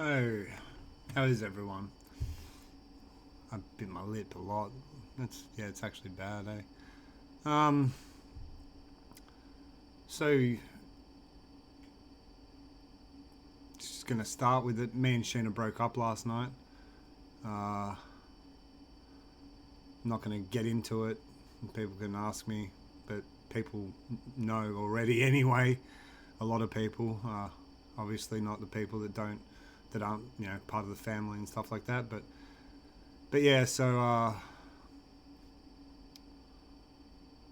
Oh, how is everyone? I bit my lip a lot. It's actually bad, eh? So just gonna start with it. Me and Sheena broke up last night. I'm not gonna get into it. People can ask me, but people know already anyway. A lot of people, obviously not the people that aren't part of the family and stuff like that. But yeah. So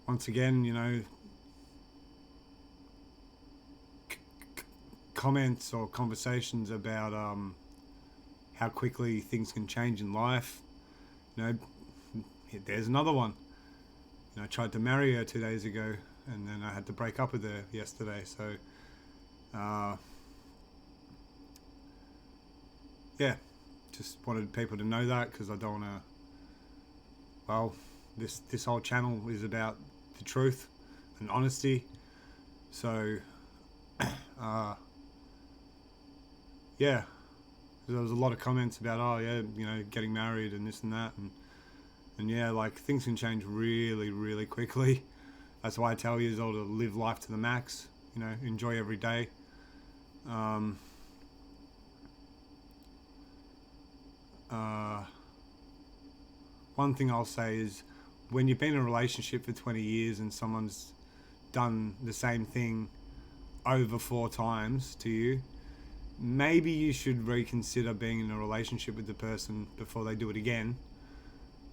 once again, comments or conversations about how quickly things can change in life. You know, there's another one. I tried to marry her 2 days ago, and then I had to break up with her yesterday. So, uh, yeah, just wanted people to know that because I don't want to. Well, this whole channel is about the truth and honesty. So, uh, yeah, there was a lot of comments about, oh yeah, getting married and this and that, and yeah, like things can change really, really quickly. That's why I tell you all to live life to the max. Enjoy every day. Um, uh, One thing I'll say is, when you've been in a relationship for 20 years and someone's done the same thing over 4 times to you, maybe you should reconsider being in a relationship with the person before they do it again,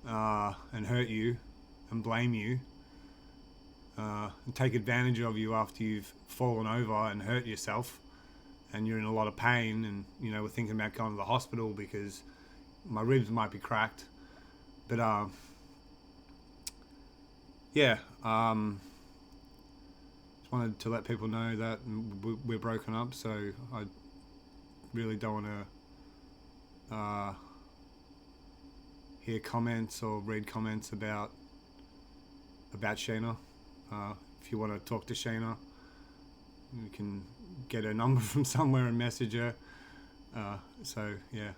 and hurt you and blame you, and take advantage of you after you've fallen over and hurt yourself and you're in a lot of pain, and we're thinking about going to the hospital because my ribs might be cracked. But yeah, just wanted to let people know that we're broken up, so I really don't want to hear comments or read comments about Sheena. If you want to talk to Sheena, you can get her number from somewhere and message her. So yeah.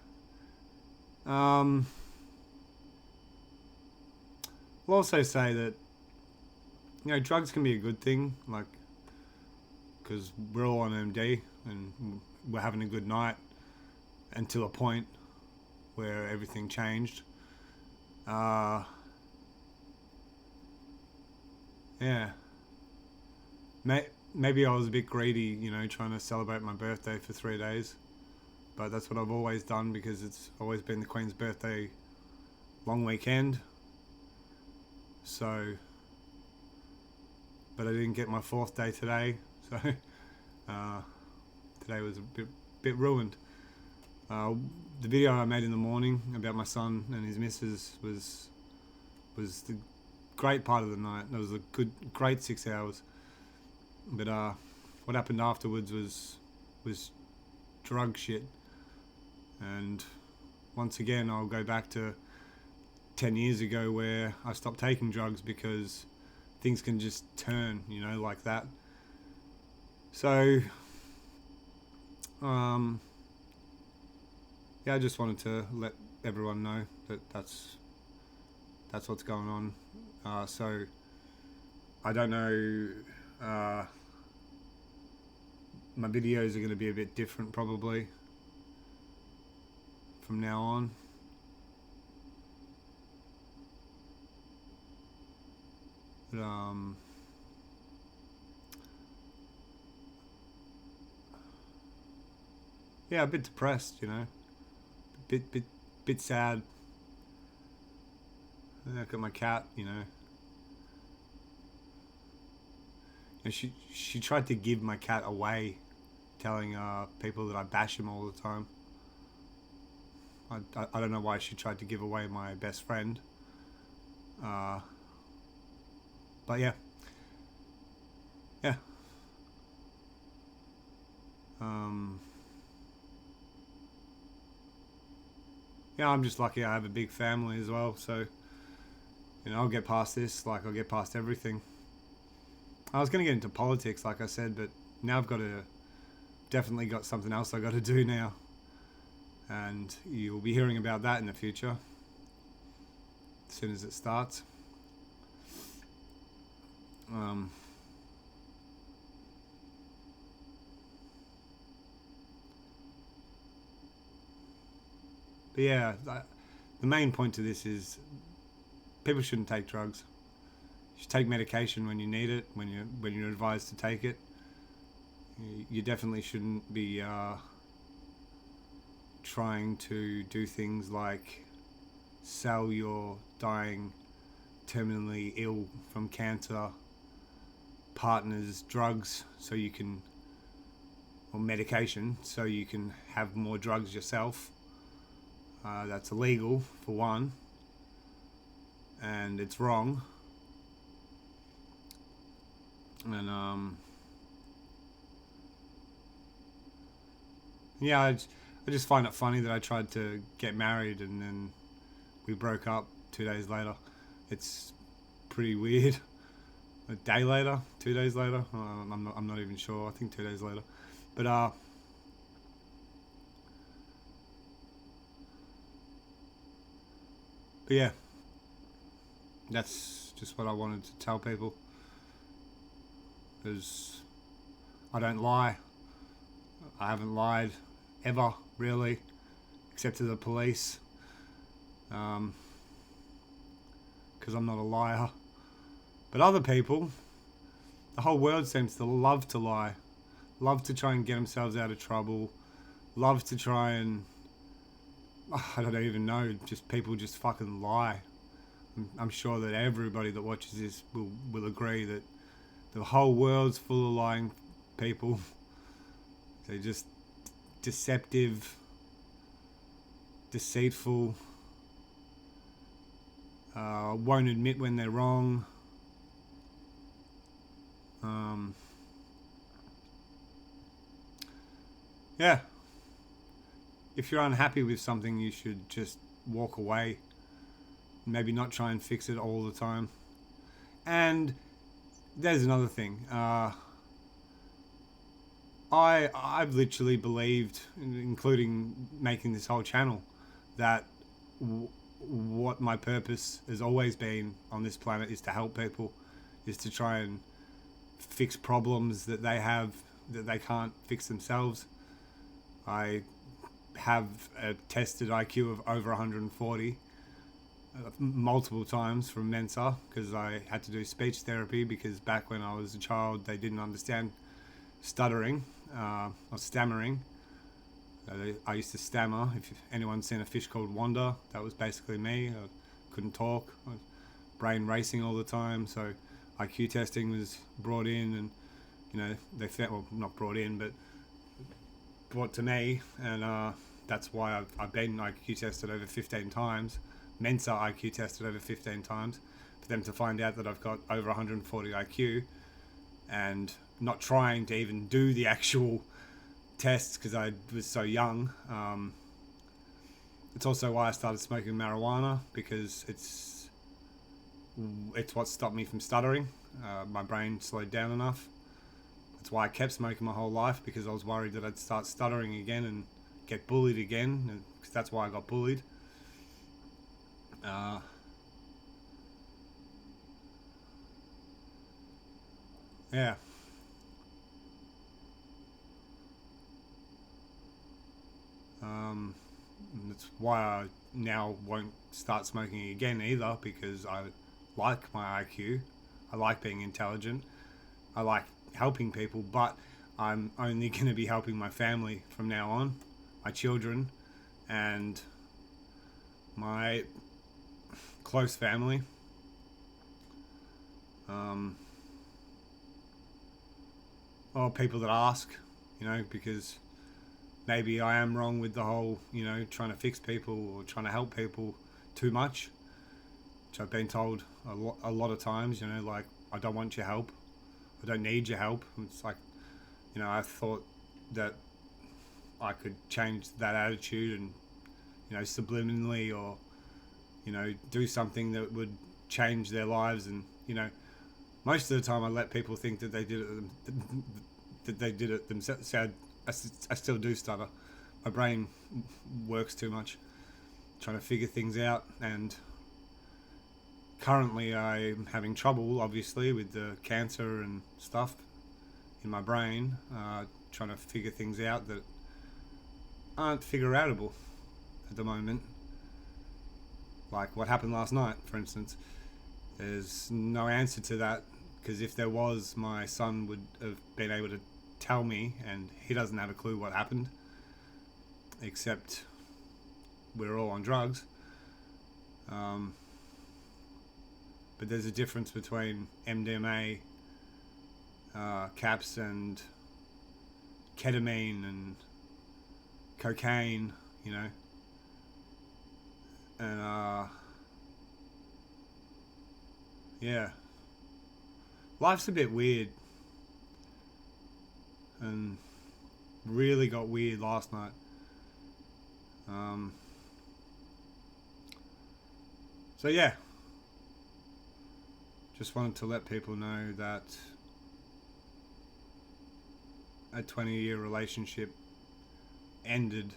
I'll also say that drugs can be a good thing, like, because we're all on MD and we're having a good night until a point where everything changed. Yeah. Maybe I was a bit greedy, trying to celebrate my birthday for 3 days. But that's what I've always done because it's always been the Queen's birthday long weekend. So, but I didn't get my 4th day today. So, today was a bit ruined. The video I made in the morning about my son and his missus was the great part of the night. It was a great 6 hours. But what happened afterwards was drug shit. And once again, I'll go back to 10 years ago where I stopped taking drugs because things can just turn, like that. So, yeah, I just wanted to let everyone know that that's what's going on. So, I don't know. My videos are going to be a bit different probably from now on. But, yeah, a bit depressed, bit sad. Look at my cat, And she tried to give my cat away, telling people that I bash him all the time. I don't know why she tried to give away my best friend. But yeah. Yeah, I'm just lucky I have a big family as well, so I'll get past this, like I'll get past everything. I was going to get into politics, like I said, but now I've definitely got something else I got to do now. and you'll be hearing about that in the future as soon as it starts. Um, but yeah, the main point to this is people shouldn't take drugs. You should take medication when you need it, when you're advised to take it. You definitely shouldn't be trying to do things like sell your dying, terminally ill from cancer partners drugs so you can, or medication so you can have more drugs yourself. That's illegal for one, and it's wrong. And yeah, I just find it funny that I tried to get married and then we broke up 2 days later. It's pretty weird. A day later, 2 days later, I'm not even sure. I think 2 days later. But yeah, that's just what I wanted to tell people. Because I don't lie. I haven't lied ever, really, except to the police. Because I'm not a liar. But other people, the whole world seems to love to lie. Love to try and get themselves out of trouble. Love to try and, I don't even know, just people just fucking lie. I'm sure that everybody that watches this will agree that the whole world's full of lying people. They're just deceptive, deceitful, won't admit when they're wrong. Yeah. If you're unhappy with something, you should just walk away. Maybe not try and fix it all the time. And there's another thing. I've literally believed, including making this whole channel, that what my purpose has always been on this planet is to help people, is to try and fix problems that they have that they can't fix themselves. I have a tested IQ of over 140 multiple times from Mensa because I had to do speech therapy because back when I was a child they didn't understand stuttering or stammering. I used to stammer. If anyone's seen a fish called Wanda, that was basically me. I couldn't talk. I was brain racing all the time. So IQ testing was brought in, and they found, well, not brought in, but brought to me, and that's why I've been IQ tested over 15 times. Mensa IQ tested over 15 times for them to find out that I've got over 140 IQ, and not trying to even do the actual tests because I was so young. It's also why I started smoking marijuana, because it's what stopped me from stuttering. My brain slowed down enough. That's why I kept smoking my whole life, because I was worried that I'd start stuttering again and get bullied again, because that's why I got bullied. Yeah. That's why I now won't start smoking again either, because I like my IQ. I like being intelligent. I like helping people, but I'm only going to be helping my family from now on, my children, and my close family. Or people that ask, because maybe I am wrong with the whole, trying to fix people or trying to help people too much, which I've been told a lot of times, like, I don't want your help. I don't need your help. It's like, I thought that I could change that attitude and, subliminally, or, do something that would change their lives. And, most of the time I let people think that they did it themselves. I still do stutter. my brain works too much trying to figure things out, and currently I'm having trouble, obviously, with the cancer and stuff in my brain, trying to figure things out that aren't figure-outable at the moment. Like what happened last night, for instance. There's no answer to that, because if there was, my son would have been able to tell me, and he doesn't have a clue what happened, except we're all on drugs. But there's a difference between MDMA, caps, and ketamine and cocaine, you know. And yeah, life's a bit weird, and really got weird last night. So yeah, just wanted to let people know that a 20-year relationship ended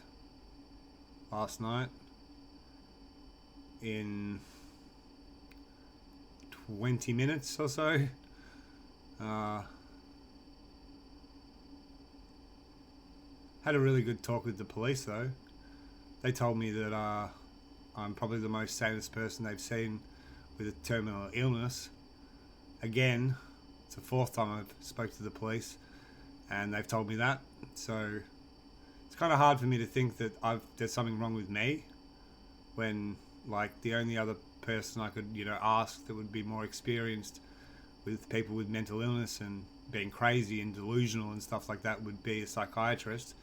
last night in 20 minutes or so. Had a really good talk with the police though. They told me that I'm probably the most sanest person they've seen with a terminal illness. Again, it's the fourth time I've spoke to the police and they've told me that. So it's kind of hard for me to think that there's something wrong with me, when like the only other person I could, ask that would be more experienced with people with mental illness and being crazy and delusional and stuff like that would be a psychiatrist.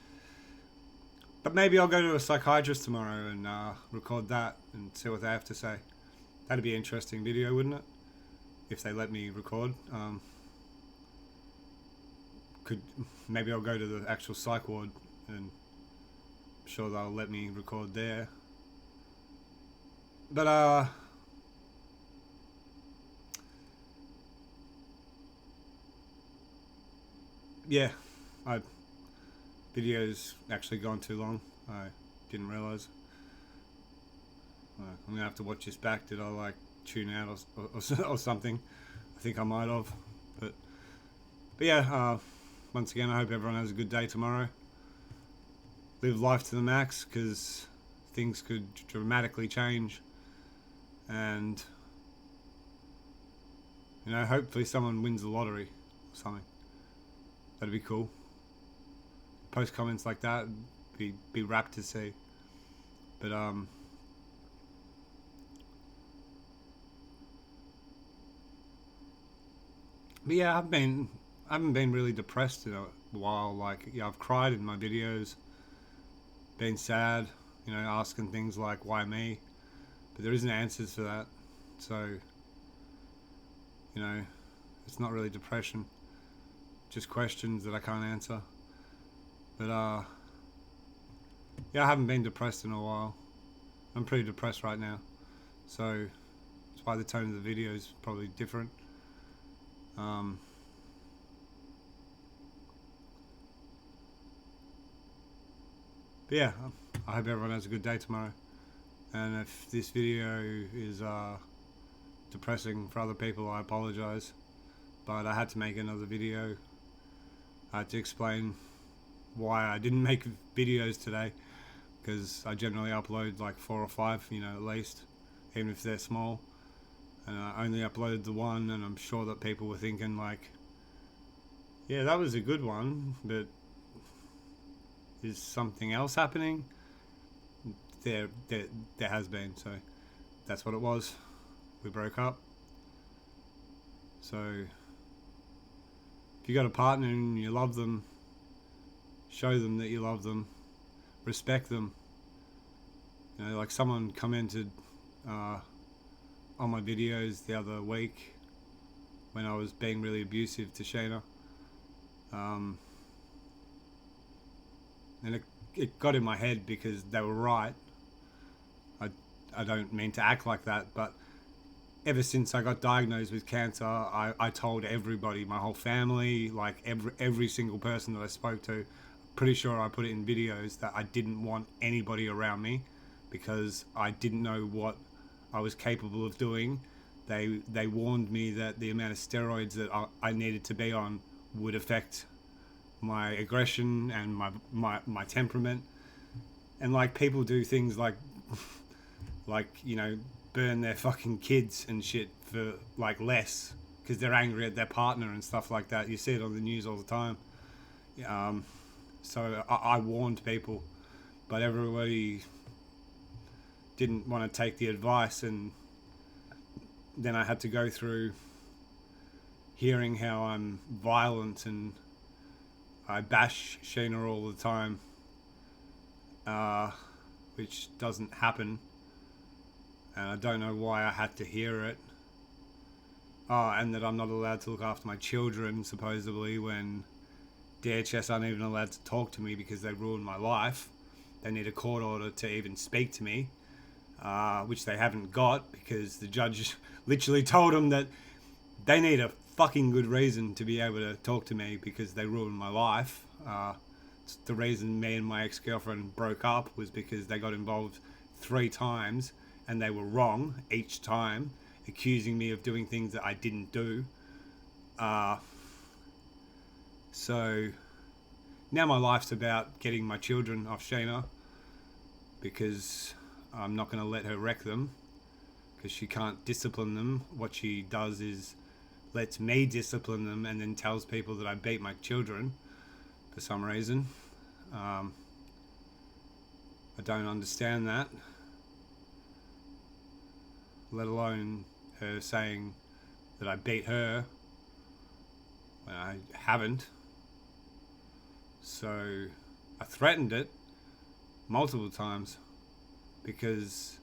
But maybe I'll go to a psychiatrist tomorrow and record that and see what they have to say. That'd be an interesting video, wouldn't it? If they let me record. Maybe I'll go to the actual psych ward, and I'm sure they'll let me record there. But yeah, my video's actually gone too long. I didn't realise. I'm gonna have to watch this back. Did I tune out or something? I think I might have. But yeah, once again, I hope everyone has a good day tomorrow. Live life to the max, because things could dramatically change, and hopefully someone wins the lottery or something. That'd be cool. Post comments like that, be rapt to see. But yeah, I haven't been really depressed in a while. I've cried in my videos, been sad, asking things like why me, but there isn't answers for that. So it's not really depression, just questions that I can't answer. But yeah, I haven't been depressed in a while. I'm pretty depressed right now, so that's why the tone of the video is probably different. But yeah, I hope everyone has a good day tomorrow. And if this video is depressing for other people, I apologise. But I had to make another video to explain why I didn't make videos today, because I generally upload 4 or 5, at least, even if they're small. And I only uploaded the one, and I'm sure that people were thinking yeah, that was a good one, but is something else happening? There has been, so that's what it was. We broke up. So if you got a partner and you love them, show them that you love them, respect them. Someone commented on my videos the other week when I was being really abusive to Shayna, and it got in my head, because they were right. I don't mean to act like that, but ever since I got diagnosed with cancer, I told everybody, my whole family, every single person that I spoke to, pretty sure I put it in videos that I didn't want anybody around me because I didn't know what I was capable of doing. They warned me that the amount of steroids that I needed to be on would affect my aggression and my temperament. And like people do things like burn their fucking kids and shit for like less because they're angry at their partner and stuff like that. You see it on the news all the time. So I warned people, but everybody didn't want to take the advice, and then I had to go through hearing how I'm violent and I bash Sheena all the time, which doesn't happen, and I don't know why I had to hear it. Oh, and that I'm not allowed to look after my children, supposedly, when DHS aren't even allowed to talk to me because they ruined my life. They need a court order to even speak to me, which they haven't got because the judge literally told them that they need a fucking good reason to be able to talk to me because they ruined my life. The reason me and my ex-girlfriend broke up was because they got involved 3 times and they were wrong each time, accusing me of doing things that I didn't do. So now my life's about getting my children off Sheena because I'm not going to let her wreck them because she can't discipline them. What she does is lets me discipline them and then tells people that I beat my children for some reason. I don't understand that, let alone her saying that I beat her when I haven't. So I threatened it multiple times because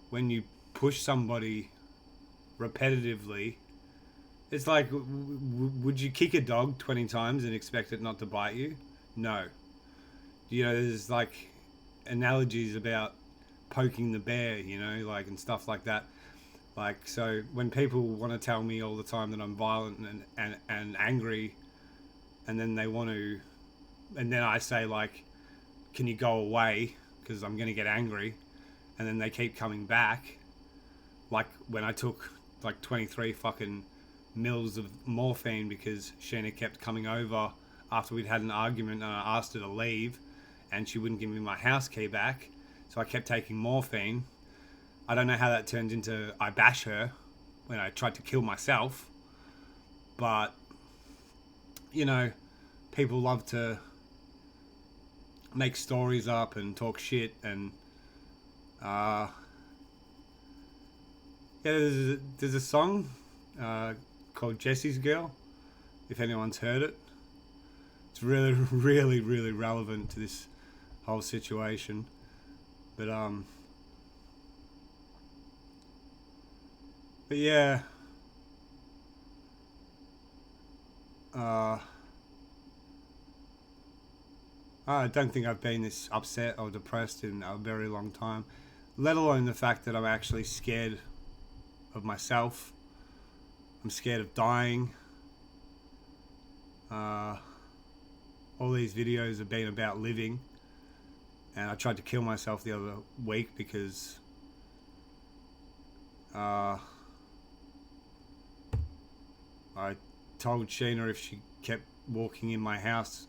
when you push somebody repetitively, it's like, would you kick a dog 20 times and expect it not to bite you? No. There's like analogies about poking the bear, and stuff like that. Like, so when people want to tell me all the time that I'm violent and angry, and then and then I say like, can you go away? Because I'm going to get angry. And then they keep coming back. Like when I took like 23 fucking mils of morphine because Sheena kept coming over after we'd had an argument and I asked her to leave and she wouldn't give me my house key back. So I kept taking morphine. I don't know how that turned into I bash her when I tried to kill myself. But, people love to make stories up and talk shit and there's a song called Jesse's Girl, if anyone's heard it. It's really, really, really relevant to this whole situation. But yeah. I don't think I've been this upset or depressed in a very long time, let alone the fact that I'm actually scared of myself. I'm scared of dying. All these videos have been about living, and I tried to kill myself the other week because I told Sheena if she kept walking in my house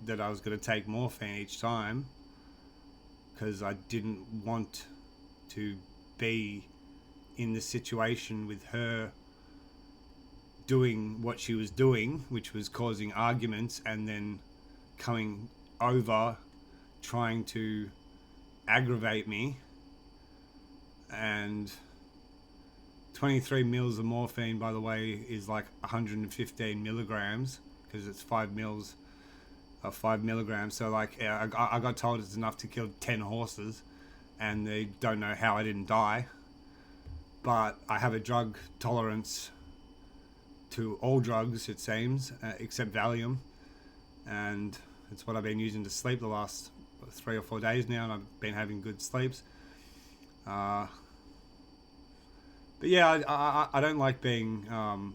that I was going to take morphine each time because I didn't want to be in the situation with her doing what she was doing, which was causing arguments and then coming over trying to aggravate me. And 23 mils of morphine, by the way, is like 115 milligrams because it's 5 mils of 5 milligrams. So like I got told it's enough to kill 10 horses, and they don't know how I didn't die. But I have a drug tolerance to all drugs, it seems, except Valium, and it's what I've been using to sleep the last 3 or 4 days now, and I've been having good sleeps. But yeah, I don't like being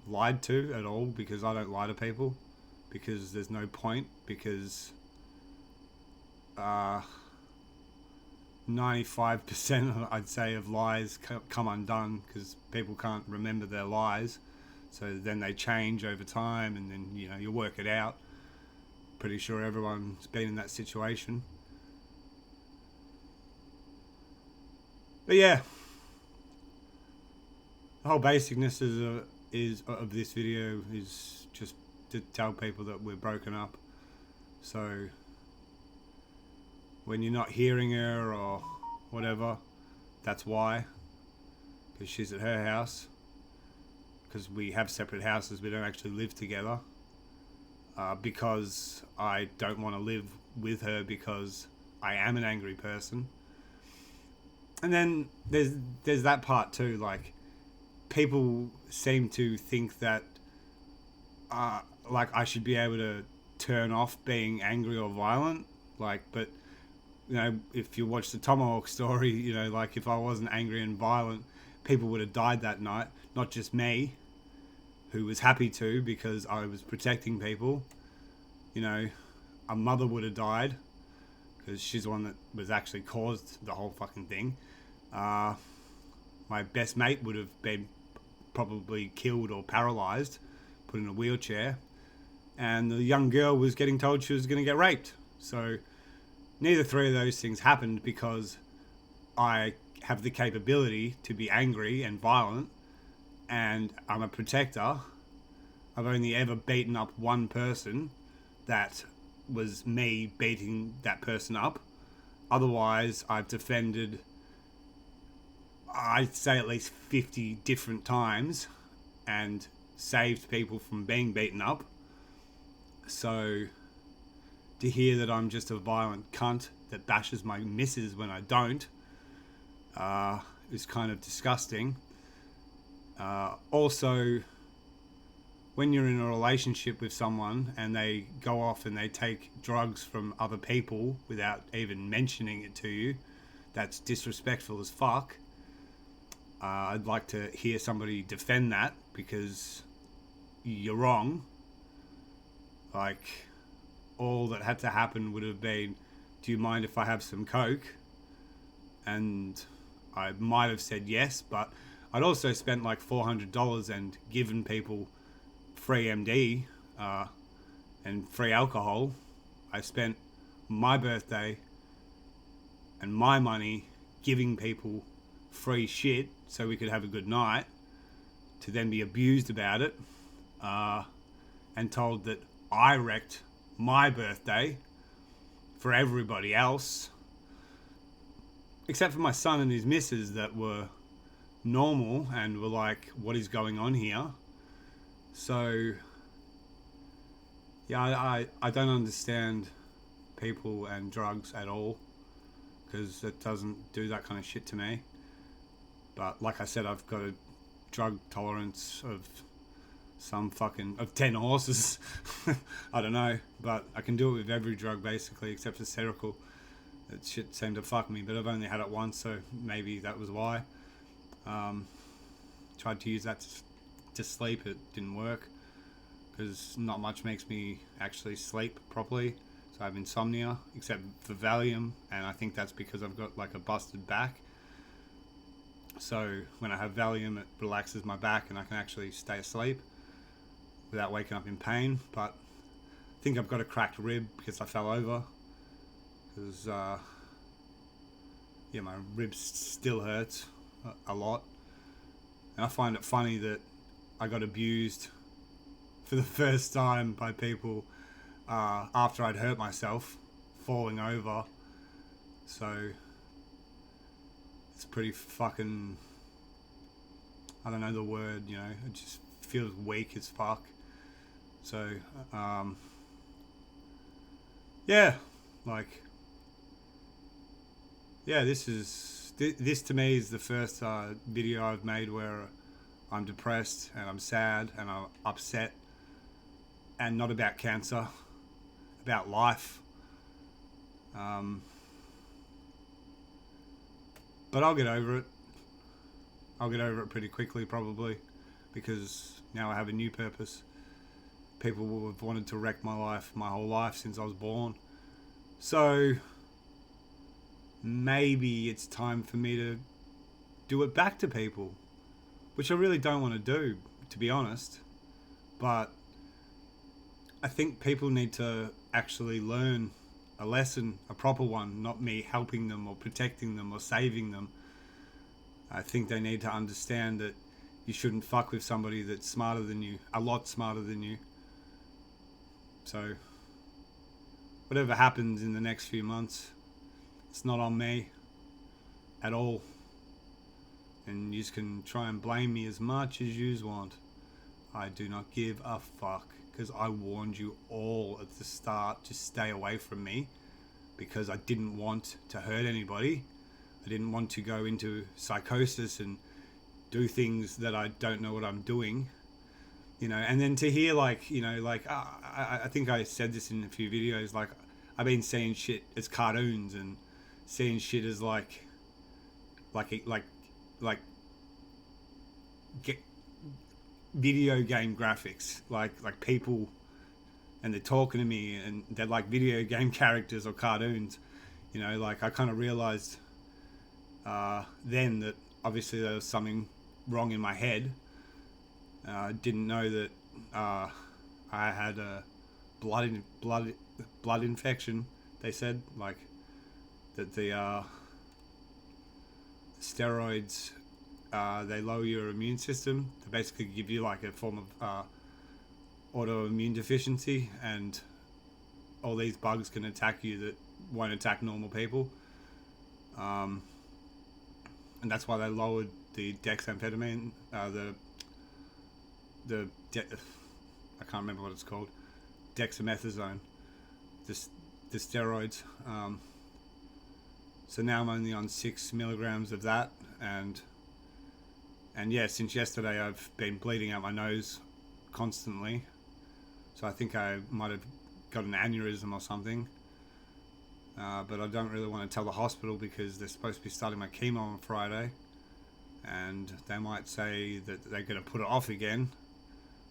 lied to at all because I don't lie to people because there's no point, because 95% I'd say of lies come undone because people can't remember their lies, so then they change over time, and then you work it out. Pretty sure everyone's been in that situation. But yeah, the whole basicness is of this video is just to tell people that we're broken up. So when you're not hearing her or whatever, that's why. Because she's at her house. Because we have separate houses, we don't actually live together. Because I don't want to live with her because I am an angry person. And then there's that part too. Like, people seem to think that like I should be able to turn off being angry or violent. Like, but if you watch the Tomahawk story, like if I wasn't angry and violent, people would have died that night. Not just me, who was happy to because I was protecting people. A mother would have died because she's the one that was actually caused the whole fucking thing. My best mate would have been probably killed or paralyzed, put in a wheelchair, and the young girl was getting told she was going to get raped. So neither three of those things happened because I have the capability to be angry and violent, and I'm a protector. I've only ever beaten up one person. That was me beating that person up. Otherwise, I've defended, I'd say, at least 50 different times and saved people from being beaten up. So to hear that I'm just a violent cunt that bashes my missus when I don't is kind of disgusting. Also, when you're in a relationship with someone and they go off and they take drugs from other people without even mentioning it to you, that's disrespectful as fuck. I'd like to hear somebody defend that because you're wrong. Like, all that had to happen would have been, do you mind if I have some coke? And I might have said yes, but I'd also spent like $400 and given people free MD and free alcohol. I spent my birthday and my money giving people free shit so we could have a good night, to then be abused about it and told that I wrecked my birthday for everybody else, except for my son and his missus that were normal and were like, what is going on here? So yeah, I don't understand people and drugs at all, because it doesn't do that kind of shit to me. But like I said, I've got a drug tolerance of of 10 horses. I don't know, but I can do it with every drug basically except for Seroquel. That shit seemed to fuck me, but I've only had it once, so maybe that was why. Tried to use that to sleep. It didn't work because not much makes me actually sleep properly. So I have insomnia except for Valium, and I think that's because I've got like a busted back. So when I have Valium, it relaxes my back and I can actually stay asleep without waking up in pain. But I think I've got a cracked rib because I fell over. Because my ribs still hurts a lot. And I find it funny that I got abused for the first time by people after I'd hurt myself falling over. So it's pretty fucking, I don't know the word, it just feels weak as fuck. So this to me is the first video I've made where I'm depressed and I'm sad and I'm upset, and not about cancer, about life. But I'll get over it. I'll get over it pretty quickly probably, because now I have a new purpose. People will have wanted to wreck my life my whole life since I was born. So maybe it's time for me to do it back to people, which I really don't want to do, to be honest. But I think people need to actually learn a lesson, a proper one, not me helping them or protecting them or saving them. I think they need to understand that you shouldn't fuck with somebody that's smarter than you, a lot smarter than you. So, whatever happens in the next few months, it's not on me at all. And you can try and blame me as much as you want. I do not give a fuck, because I warned you all at the start to stay away from me, because I didn't want to hurt anybody. I didn't want to go into psychosis and do things that I don't know what I'm doing, you know. And then to hear, like, you know, like, I think I said this in a few videos, like, I've been seeing shit as cartoons and seeing shit as like get video game graphics, like people, and they're talking to me and they're like video game characters or cartoons, you know. Like, I kind of realized then that obviously there was something wrong in my head. I didn't know that I had a blood infection. They said, like, that the steroids, they lower your immune system. They basically give you like a form of autoimmune deficiency, and all these bugs can attack you that won't attack normal people. And that's why they lowered the dexamphetamine, I can't remember what it's called, dexamethasone, the steroids. So now I'm only on 6 milligrams of that, and yeah, since yesterday I've been bleeding out my nose constantly. So I think I might have got an aneurysm or something. But I don't really want to tell the hospital, because they're supposed to be starting my chemo on Friday, and they might say that they're going to put it off again,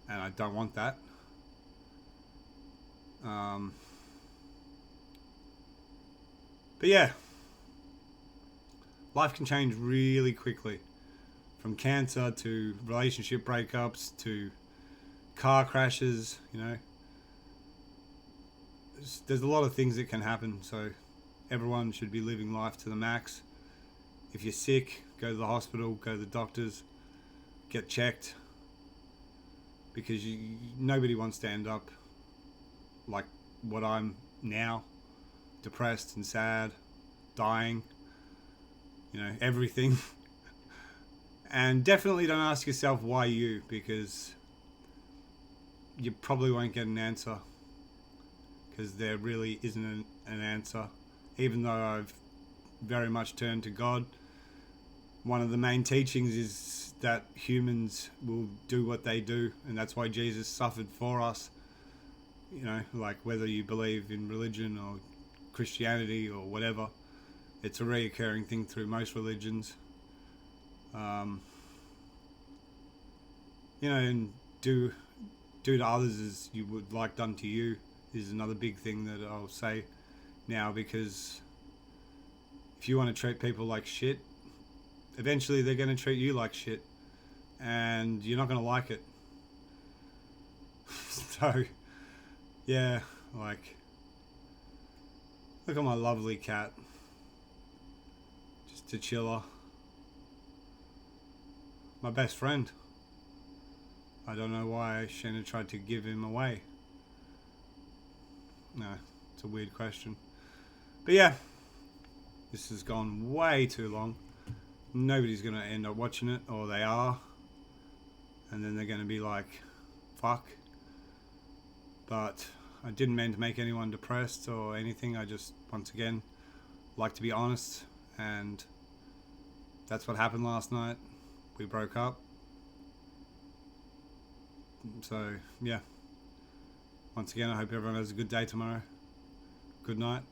and I don't want that. But yeah, life can change really quickly, from cancer to relationship breakups to car crashes, you know. There's a lot of things that can happen, so everyone should be living life to the max. If you're sick, go to the hospital, go to the doctors, get checked, because nobody wants to end up like what I'm now, depressed and sad, dying, you know, everything. And definitely don't ask yourself why you, because you probably won't get an answer, because there really isn't an answer. Even though I've very much turned to God, one of the main teachings is that humans will do what they do, and that's why Jesus suffered for us. You know, like, whether you believe in religion or Christianity or whatever, it's a reoccurring thing through most religions. You know, and do to others as you would like done to you is another big thing that I'll say now, because if you want to treat people like shit, eventually they're going to treat you like shit, and you're not going to like it. So, yeah, like, look at my lovely cat, just a chiller, my best friend. I don't know why Shannon tried to give him away. No, it's a weird question. But yeah, this has gone way too long. Nobody's going to end up watching it, or they are. And then they're going to be like, fuck. But I didn't mean to make anyone depressed or anything. I just, once again, like to be honest. And that's what happened last night. We broke up. So, yeah. Once again, I hope everyone has a good day tomorrow. Good night.